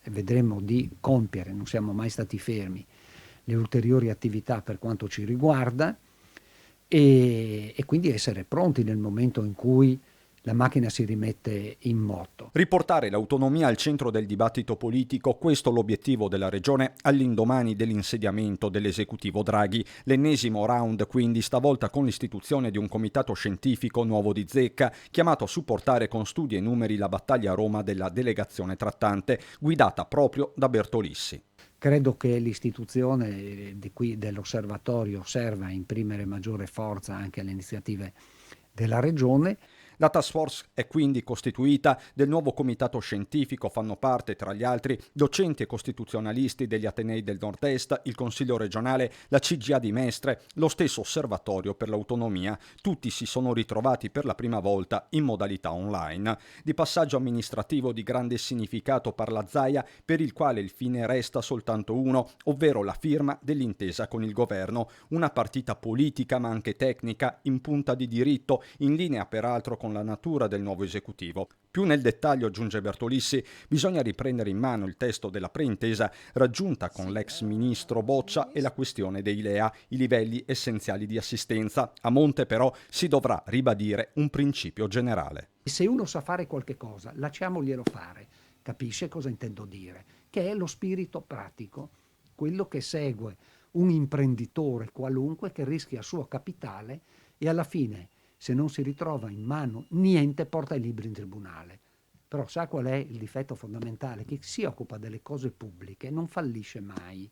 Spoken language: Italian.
vedremo di compiere, non siamo mai stati fermi, le ulteriori attività per quanto ci riguarda e quindi essere pronti nel momento in cui la macchina si rimette in moto. Riportare l'autonomia al centro del dibattito politico, questo l'obiettivo della Regione all'indomani dell'insediamento dell'esecutivo Draghi. L'ennesimo round quindi, stavolta con l'istituzione di un comitato scientifico nuovo di zecca, chiamato a supportare con studi e numeri la battaglia a Roma della delegazione trattante, guidata proprio da Bertolissi. Credo che l'istituzione dell'osservatorio serva a imprimere maggiore forza anche alle iniziative della Regione. La task force è quindi costituita. Del nuovo comitato scientifico fanno parte, tra gli altri, docenti e costituzionalisti degli Atenei del Nord-Est, il Consiglio regionale, la CGA di Mestre, lo stesso Osservatorio per l'autonomia. Tutti si sono ritrovati per la prima volta in modalità online. Di passaggio amministrativo di grande significato per la Zaia, per il quale il fine resta soltanto uno, ovvero la firma dell'intesa con il governo. Una partita politica ma anche tecnica, in punta di diritto, in linea peraltro con la natura del nuovo esecutivo. Più nel dettaglio, aggiunge Bertolissi, bisogna riprendere in mano il testo della preintesa raggiunta con l'ex ministro Boccia e la questione dei LEA, i livelli essenziali di assistenza. A monte però si dovrà ribadire un principio generale. Se uno sa fare qualche cosa, lasciamoglielo fare, capisce cosa intendo dire, che è lo spirito pratico, quello che segue un imprenditore qualunque che rischia il suo capitale e alla fine, se non si ritrova in mano niente, porta i libri in tribunale. Però sa qual è il difetto fondamentale? Che chi si occupa delle cose pubbliche non fallisce mai.